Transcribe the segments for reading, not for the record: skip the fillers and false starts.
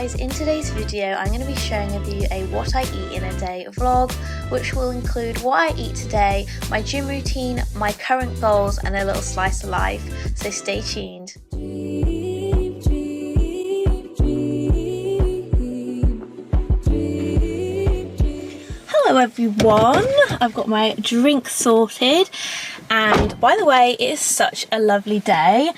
guys, in today's video I'm going to be sharing with you a what I eat in a day vlog, which will include what I eat today, my gym routine, my current goals and a little slice of life, so stay tuned. Hello everyone, I've got my drink sorted, and by the way, it is such a lovely day.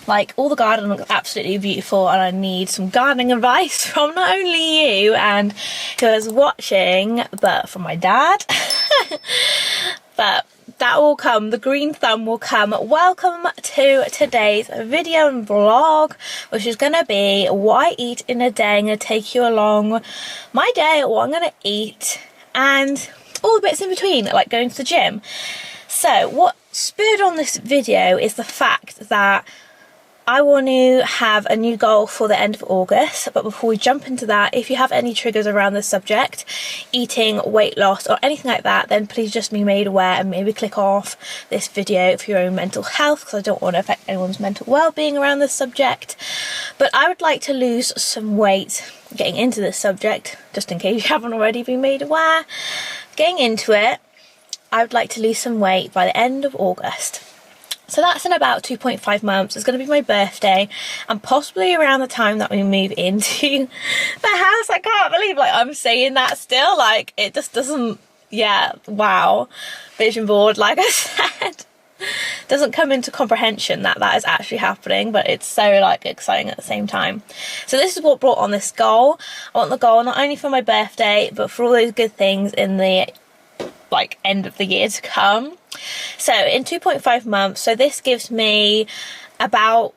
Like, all the garden looks absolutely beautiful, and I need some gardening advice from not only you and whoever's watching, but from my dad. But that will come, the green thumb will come. Welcome to today's video and vlog, which is going to be what I eat in a day. I'm going to take you along my day, what I'm going to eat, and all the bits in between, like going to the gym. So what spurred on this video is the fact that I want to have a new goal for the end of August. But before we jump into that, if you have any triggers around this subject, eating, weight loss or anything like that, then please just be made aware and maybe click off this video for your own mental health, because I don't want to affect anyone's mental well-being around this subject. But I would like to lose some weight. Getting into this subject, just in case you haven't already been made aware, getting into it, I would like to lose some weight by the end of August. So that's in about 2.5 months. It's going to be my birthday, and possibly around the time that we move into the house. I can't believe, like, I'm saying that still. Like, it just doesn't, yeah, wow. Vision board, like I said. Doesn't come into comprehension that that is actually happening, but it's so, like, exciting at the same time. So this is what brought on this goal. I want the goal not only for my birthday, but for all those good things in the, like, end of the year to come. So in 2.5 months, so this gives me about,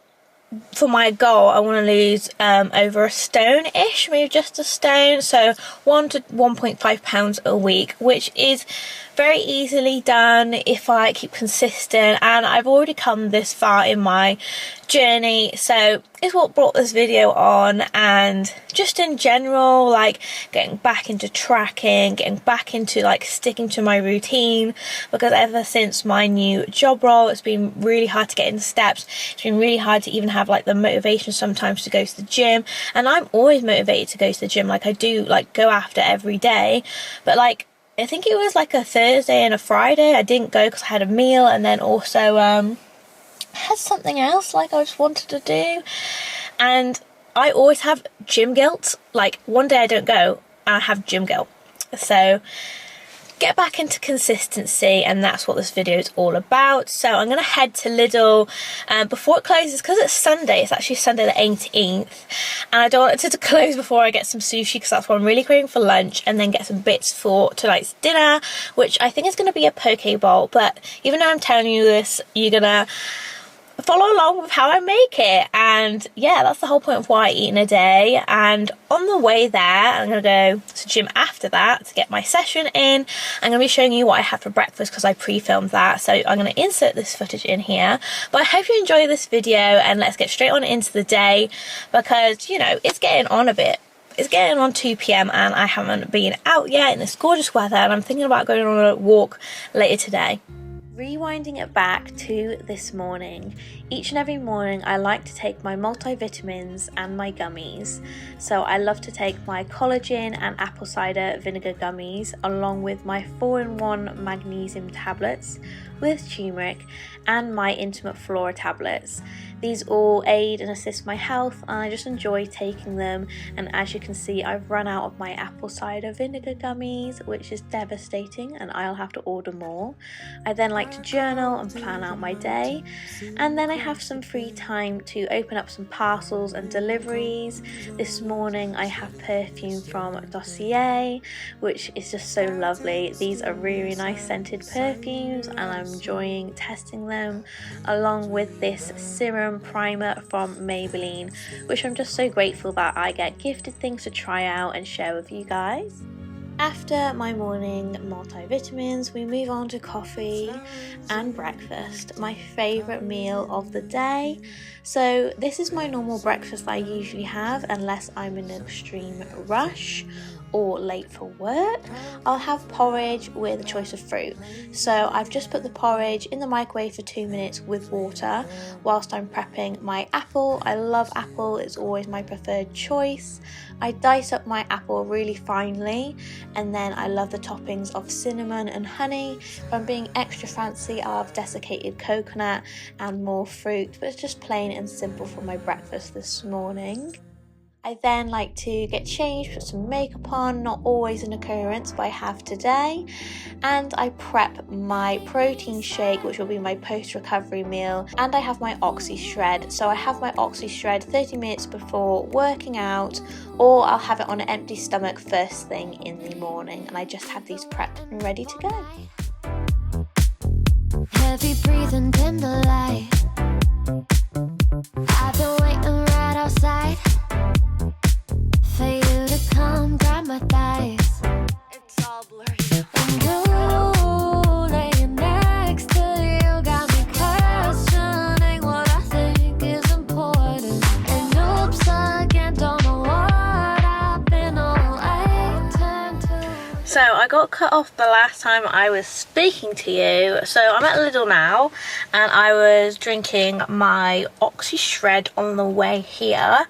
for my goal, I want to lose over a stone-ish, maybe just a stone, so 1 to 1.5 pounds a week, which is very easily done if I keep consistent, and I've already come this far in my journey. So it's what brought this video on, and just in general, like, getting back into tracking, getting back into, like, sticking to my routine, because ever since my new job role, it's been really hard to get in steps. It's been really hard to even have, like, the motivation sometimes to go to the gym, and I'm always motivated to go to the gym. Like, I do, like, go after every day, but, like, I think it was like a Thursday and a Friday I didn't go because I had a meal, and then also had something else, like, I just wanted to do, and I always have gym guilt. Like, one day I don't go and I have gym guilt. So get back into consistency, and that's what this video is all about. So I'm going to head to Lidl before it closes, because it's Sunday. It's actually Sunday the 18th, and I don't want it to close before I get some sushi, because that's what I'm really craving for lunch, and then get some bits for tonight's dinner, which I think is going to be a poke bowl. But even though I'm telling you this, you're going to follow along with how I make it. And yeah, that's the whole point of what I eat in a day. And on the way there, I'm going to go to the gym after that to get my session in. I'm going to be showing you what I had for breakfast, because I pre-filmed that, so I'm going to insert this footage in here. But I hope you enjoy this video, and let's get straight on into the day, because, you know, it's getting on a bit. It's getting on 2 p.m. and I haven't been out yet in this gorgeous weather, and I'm thinking about going on a walk later today. Rewinding it back to this morning, each and every morning I like to take my multivitamins and my gummies. So I love to take my collagen and apple cider vinegar gummies, along with my 4-in-1 magnesium tablets with turmeric and my intimate flora tablets. These all aid and assist my health, and I just enjoy taking them. And as you can see, I've run out of my apple cider vinegar gummies, which is devastating, and I'll have to order more. I then like to journal and plan out my day, and then I have some free time to open up some parcels and deliveries. This morning I have perfume from Dossier, which is just so lovely. These are really nice scented perfumes, and I'm enjoying testing them, along with this serum primer from Maybelline, which I'm just so grateful that I get gifted things to try out and share with you guys. After my morning multivitamins, we move on to coffee and breakfast, my favourite meal of the day. So this is my normal breakfast I usually have unless I'm in an extreme rush or late for work. I'll have porridge with a choice of fruit. So I've just put the porridge in the microwave for 2 minutes with water whilst I'm prepping my apple. I love apple, it's always my preferred choice. I dice up my apple really finely, and then I love the toppings of cinnamon and honey. If I'm being extra fancy, I'll have desiccated coconut and more fruit, but it's just plain and simple for my breakfast this morning. I then like to get changed, put some makeup on, not always an occurrence, but I have today. And I prep my protein shake, which will be my post-recovery meal. And I have my Oxy Shred. So I have my Oxy Shred 30 minutes before working out, or I'll have it on an empty stomach first thing in the morning. And I just have these prepped and ready to go. Heavy breathing in the light. I've been waiting right outside for you to come grab my thighs. It's all blurry. And you laying next to you got me questioning what I think is important. And oops, again, don't know what I've been all turned to. So I got cut off the last time I was speaking to you. So I'm at Lidl now, and I was drinking my Oxy Shred on the way here.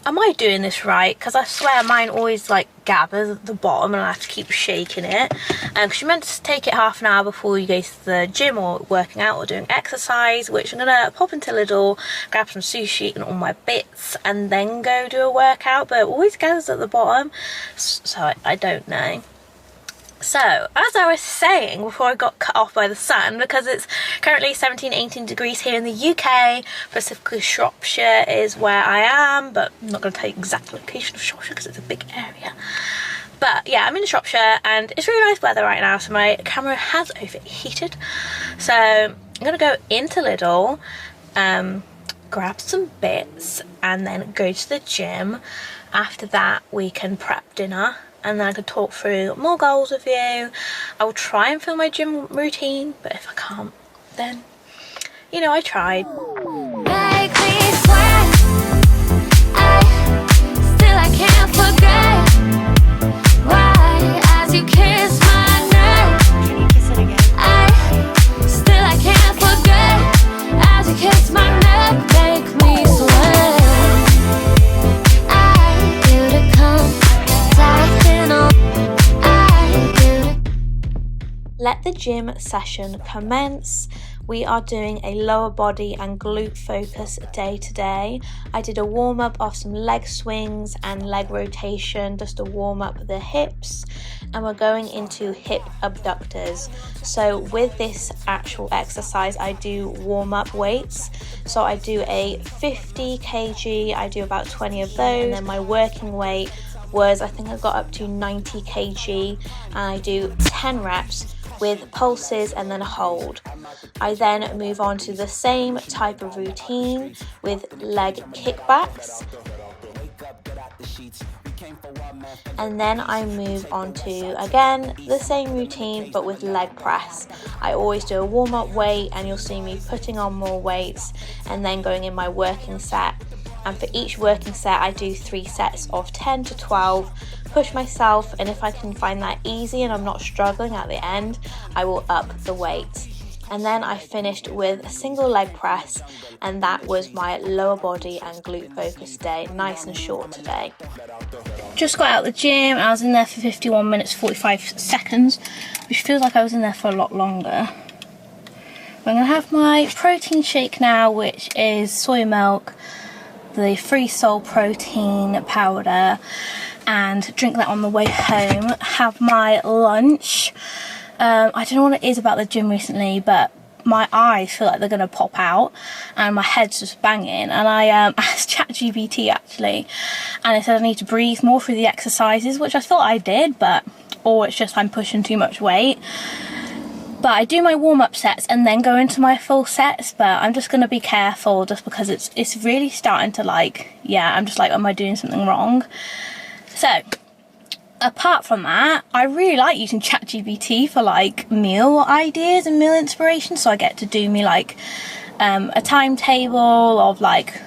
Am I doing this right? Because I swear mine always like gathers at the bottom and I have to keep shaking it. Because you're meant to take it half an hour before you go to the gym or working out or doing exercise, which I'm gonna pop into Lidl, grab some sushi and all my bits, and then go do a workout. But it always gathers at the bottom, so I don't know. So, as I was saying before I got cut off by the sun, because it's currently 17-18 degrees here in the UK, specifically Shropshire is where I am, but I'm not going to tell you the exact location of Shropshire because it's a big area. But yeah, I'm in Shropshire and it's really nice weather right now, so my camera has overheated. So, I'm going to go into Lidl, grab some bits, and then go to the gym. After that, we can prep dinner. And then I could talk through more goals with you. I will try and film my gym routine, but if I can't, then, you know, I tried. Make me sweat. I can't forget why, as you kiss my neck. Can you kiss it again? I can't forget, as you kiss my neck, make me sweat. Let the gym session commence. We are doing a lower body and glute focus day today. I did a warm up of some leg swings and leg rotation just to warm up the hips, and we're going into hip abductors. So with this actual exercise, I do warm up weights. So I do a 50 kg, I do about 20 of those, and then my working weight was, I think I got up to 90 kg, and I do 10 reps with pulses and then a hold. I then move on to the same type of routine with leg kickbacks, and then I move on to again the same routine but with leg press. I always do a warm-up weight, and you'll see me putting on more weights and then going in my working set. And for each working set, I do 3 sets of 10 to 12, push myself, and if I can find that easy and I'm not struggling at the end, I will up the weight. And then I finished with a single leg press, and that was my lower body and glute focus day. Nice and short today. Just got out of the gym. I was in there for 51 minutes 45 seconds, which feels like I was in there for a lot longer. I'm going to have my protein shake now, which is soy milk, the Free Soul protein powder, and drink that on the way home. Have my lunch. I don't know what it is about the gym recently, but my eyes feel like they're going to pop out and my head's just banging. And I asked ChatGPT actually, and it said I need to breathe more through the exercises, which I thought I did, or it's just I'm pushing too much weight. But I do my warm-up sets and then go into my full sets, but I'm just going to be careful just because it's really starting to I'm just like, am I doing something wrong? So apart from that, I really like using ChatGPT for like meal ideas and meal inspiration. So I get to do me like a timetable of like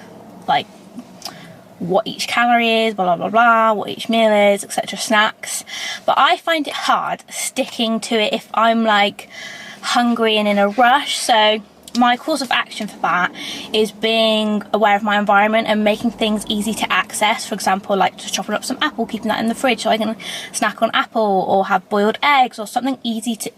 what each calorie is, blah blah blah, what each meal is, etc., snacks. But I find it hard sticking to it if I'm like hungry and in a rush. So my course of action for that is being aware of my environment and making things easy to access. For example, like just chopping up some apple, keeping that in the fridge so I can snack on apple, or have boiled eggs or something easy to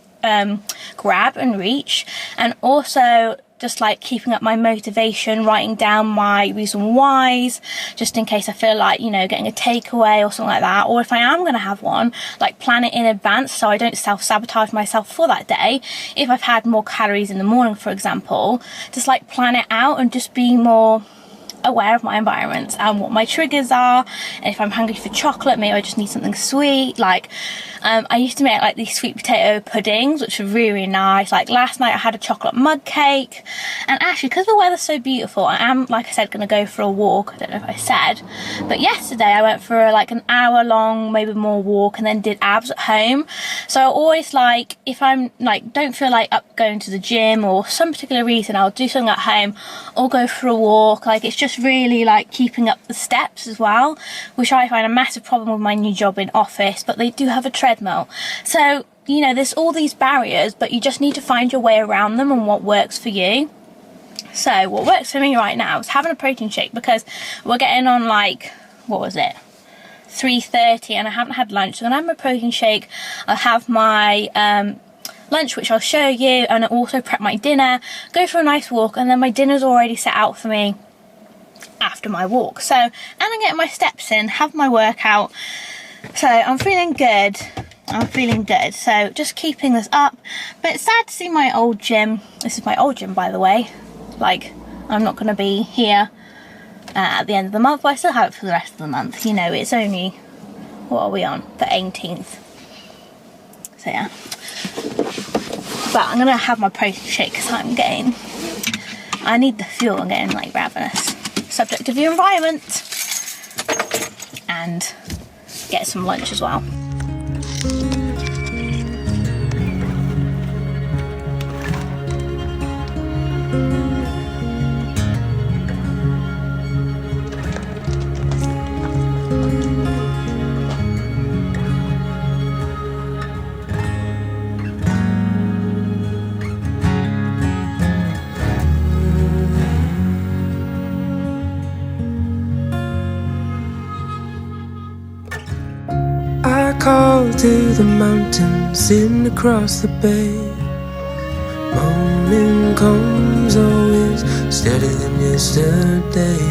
grab and reach. And also just like keeping up my motivation, writing down my reason whys, just in case I feel like, you know, getting a takeaway or something like that, or if I am going to have one, like plan it in advance so I don't self-sabotage myself for that day. If I've had more calories in the morning, for example, just like plan it out and just be more aware of my environment and what my triggers are. And if I'm hungry for chocolate, maybe I just need something sweet. Like I used to make like these sweet potato puddings, which are really nice. Like last night I had a chocolate mug cake. And actually, because the weather's so beautiful, I am, like I said, going to go for a walk. I don't know if I said, but yesterday I went for like an hour long, maybe more walk, and then did abs at home. So I always, like, if I'm like don't feel like up going to the gym or some particular reason, I'll do something at home or go for a walk. Like it's just really like keeping up the steps as well, which I find a massive problem with my new job in office, but they do have a treadmill. So, you know, there's all these barriers, but you just need to find your way around them and what works for you. So what works for me right now is having a protein shake, because we're getting on like, what was it, 3:30, and I haven't had lunch. So I'm gonna have my protein shake, I'll have my lunch, which I'll show you, and I'll also prep my dinner, go for a nice walk, and then my dinner's already set out for me after my walk. So, and I'm getting my steps in, have my workout. So I'm feeling good. So just keeping this up. But it's sad to see my old gym. This is my old gym, by the way. Like, I'm not going to be here at the end of the month, but I still have it for the rest of the month. You know, it's only, what are we on? The 18th. So yeah. But I'm going to have my protein shake because I need the fuel. I'm getting like ravenous. Subject of your environment. And get some lunch as well. Call to the mountain, sitting across the bay. Morning comes always steadier than yesterday.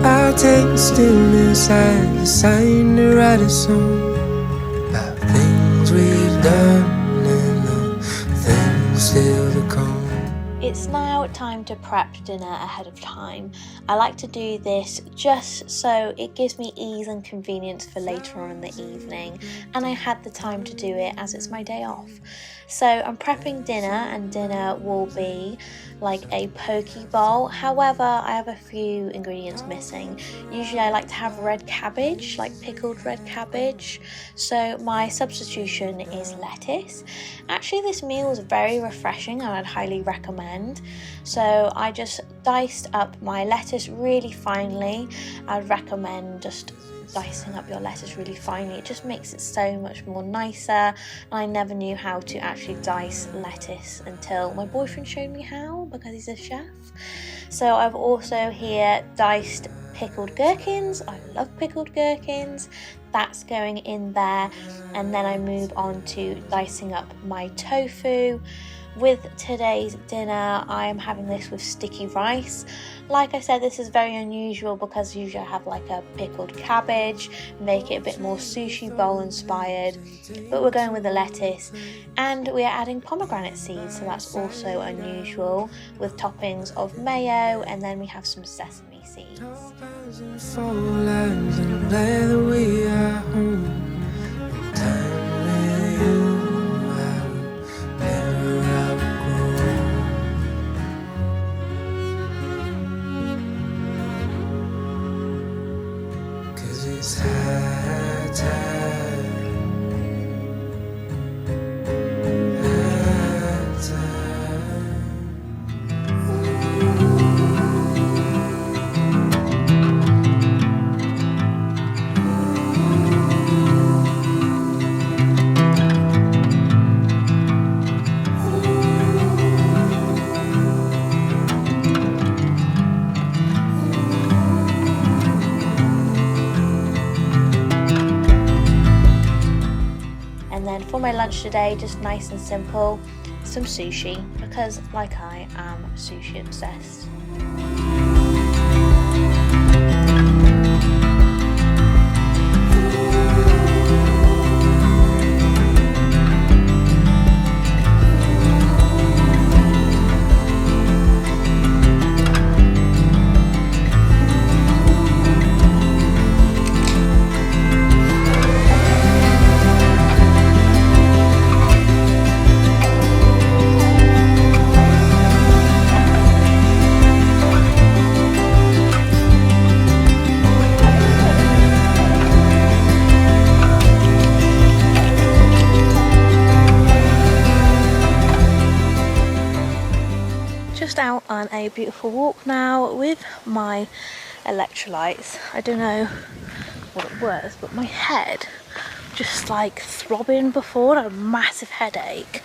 I'll take the stillness as a sign to write a song about things we've done and the things still to come. It's now time to prep dinner ahead of time. I like to do this just so it gives me ease and convenience for later on in the evening, and I had the time to do it as it's my day off. So I'm prepping dinner, and dinner will be like a poke bowl. However, I have a few ingredients missing. Usually I like to have red cabbage, like pickled red cabbage. So my substitution is lettuce. Actually, this meal is very refreshing and I'd highly recommend. So I just diced up my lettuce really finely. I'd recommend just dicing up your lettuce really finely. It just makes it so much more nicer. And I never knew how to actually dice lettuce until my boyfriend showed me how, because he's a chef. So I've also here diced pickled gherkins. I love pickled gherkins. That's going in there. And then I move on to dicing up my tofu. With today's dinner, I am having this with sticky rice. Like I said, this is very unusual because usually I have like a pickled cabbage, make it a bit more sushi bowl inspired, but we're going with the lettuce, and we are adding pomegranate seeds, so that's also unusual, with toppings of mayo, and then we have some sesame seeds. It's high time. for my lunch today, just nice and simple, some sushi, because like I am sushi obsessed. Out on a beautiful walk now with my electrolytes. I don't know what it was, but my head just like throbbing before. I had a massive headache.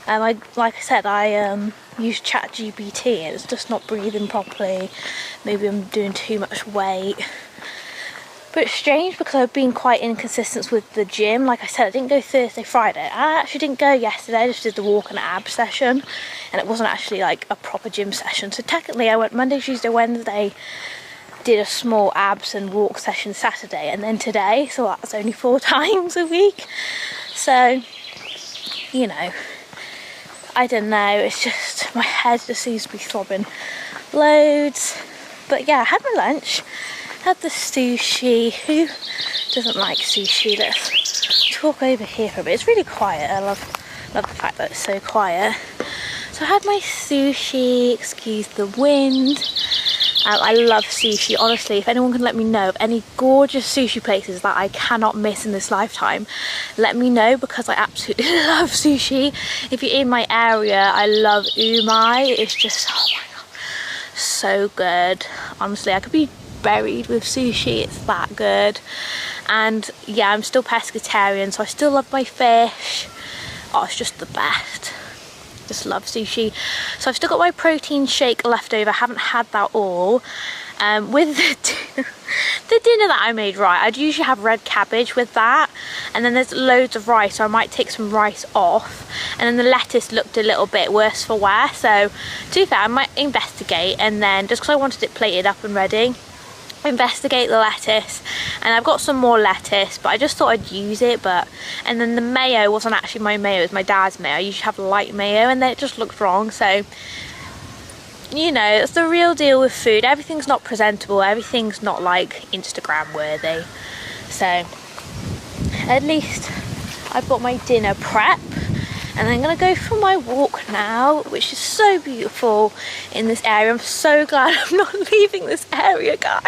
Like I said, I used ChatGPT and it's just not breathing properly. Maybe I'm doing too much weight. But it's strange because I've been quite inconsistent with the gym. Like I said, I didn't go Thursday, Friday. I actually didn't go yesterday. I just did the walk and ab session. And it wasn't actually like a proper gym session. So technically I went Monday, Tuesday, Wednesday, did a small abs and walk session Saturday. And then today, so that's only 4 times a week. So, you know, I don't know. It's just, my head just seems to be throbbing loads. But yeah, I had my lunch. Had the sushi. Who doesn't like sushi? Let's talk over here for a bit. It's really quiet. I love the fact that it's so quiet. So I had my sushi, excuse the wind. I love sushi, honestly. If anyone can let me know of any gorgeous sushi places that I cannot miss in this lifetime, let me know, because I absolutely love sushi. If you're in my area, I love umai. It's just, oh my god, so good. Honestly, I could be buried with sushi, it's that good. And yeah, I'm still pescatarian, so I still love my fish. Oh, it's just the best. Just love sushi. So I've still got my protein shake left over. I haven't had that all. With the dinner that I made, right, I'd usually have red cabbage with that, and then there's loads of rice, so I might take some rice off, and then the lettuce looked a little bit worse for wear. So to be fair, I might investigate, and then just because I wanted it plated up and ready, investigate the lettuce. And I've got some more lettuce, but I just thought I'd use it. And then the mayo wasn't actually my mayo, it was my dad's mayo. I usually have light mayo, and then it just looked wrong. So, you know, it's the real deal with food. Everything's not presentable, everything's not like Instagram worthy. So at least I've got my dinner prep, and I'm gonna go for my walk now, which is so beautiful in this area. I'm so glad I'm not leaving this area, guys.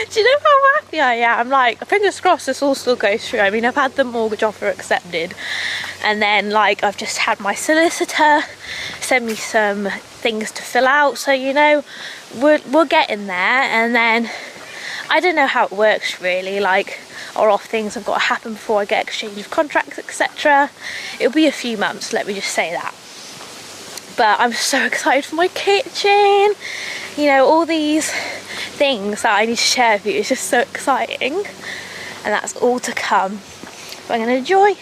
Do you know how happy I am? Like, fingers crossed this all still goes through. I mean, I've had the mortgage offer accepted, and then like I've just had my solicitor send me some things to fill out. So, you know, we're getting there. And then I don't know how it works really, like, or off things have got to happen before I get exchange of contracts, etc. It'll be a few months, let me just say that. But I'm so excited for my kitchen. You know, all these things that I need to share with you is just so exciting, and that's all to come. But I'm going to enjoy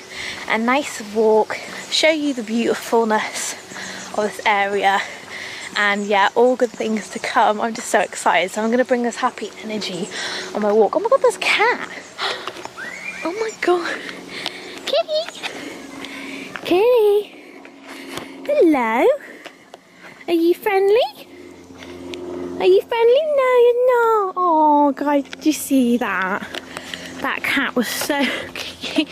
a nice walk, show you the beautifulness of this area, and yeah, all good things to come. I'm just so excited. So I'm going to bring this happy energy on my walk. Oh my god, there's a cat. Oh my god. Kitty. Kitty. Hello. Are you friendly? Are you friendly? No, you're not. Oh guys, did you see that? That cat was so cute.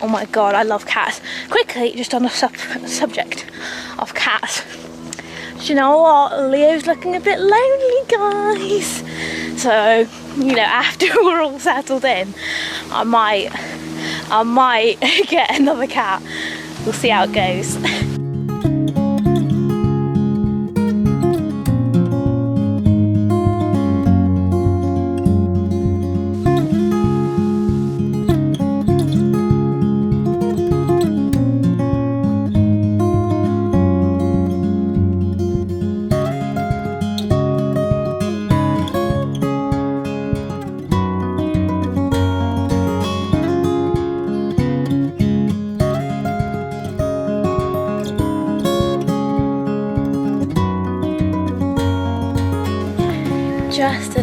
Oh my god, I love cats. Quickly, just on the subject of cats, do you know what? Leo's looking a bit lonely, guys. So, you know, after we're all settled in, I might get another cat. We'll see how it goes.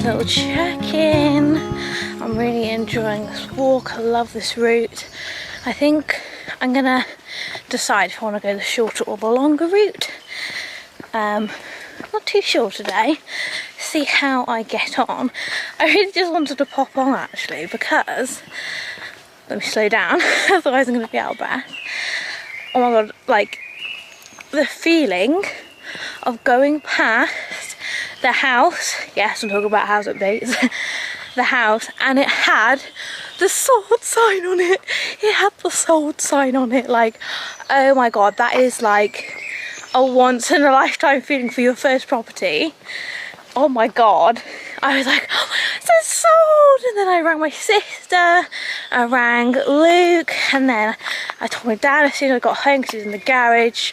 little check-in. I'm really enjoying this walk. I love this route. I think I'm gonna decide if I want to go the shorter or the longer route. Not too sure today. See how I get on. I really just wanted to pop on actually because, let me slow down, otherwise I'm going to be out of breath. Oh my god, like the feeling of going past the house, yes, I'm talking about house updates, the house, and it had the sold sign on it. It had the sold sign on it. Like, oh my god, that is like a once in a lifetime feeling for your first property. Oh my god, I was like, oh, it's sold. And then I rang my sister, I rang Luke, and then I told my dad as soon as I got home because he was in the garage.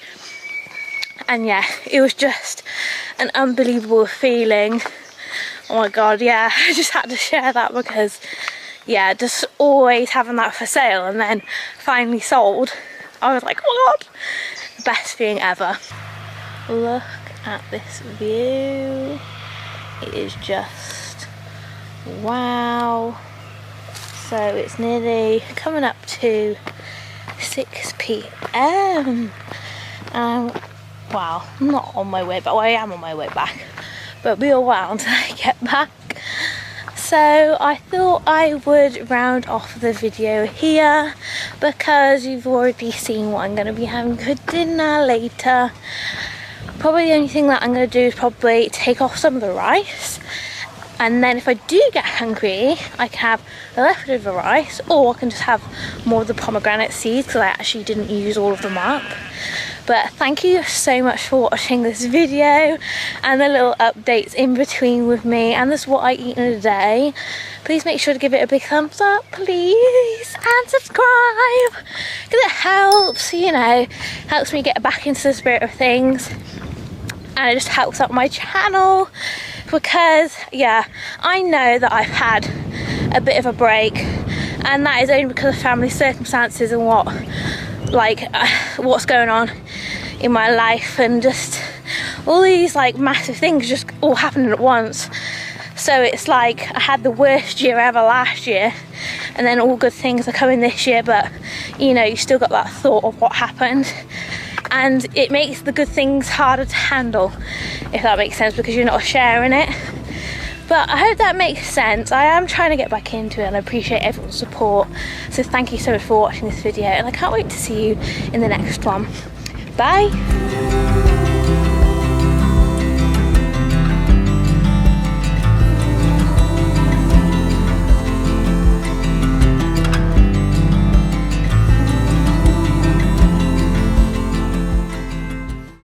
And yeah, it was just an unbelievable feeling. Oh my god, yeah, I just had to share that because yeah, just always having that for sale and then finally sold, I was like, oh my god, best feeling ever. Look at this view. It is just wow. So it's nearly coming up to 6 p.m. Wow, I'm not on my way back. Well, I am on my way back, but it'll be a while until I get back. So I thought I would round off the video here because you've already seen what I'm going to be having for dinner later. Probably the only thing that I'm going to do is probably take off some of the rice, and then if I do get hungry I can have the leftover rice, or I can just have more of the pomegranate seeds because I actually didn't use all of them up. But thank you so much for watching this video and the little updates in between with me, and this is what I eat in a day. Please make sure to give it a big thumbs up, please, and subscribe because it helps, you know, helps me get back into the spirit of things, and it just helps out my channel because yeah, I know that I've had a bit of a break, and that is only because of family circumstances and what's going on in my life, and just all these like massive things just all happening at once. So it's like I had the worst year ever last year, and then all good things are coming this year, but you know, you still got that thought of what happened, and it makes the good things harder to handle, if that makes sense, because you're not sharing it. But I hope that makes sense. I am trying to get back into it and I appreciate everyone's support. So thank you so much for watching this video, and I can't wait to see you in the next one. Bye.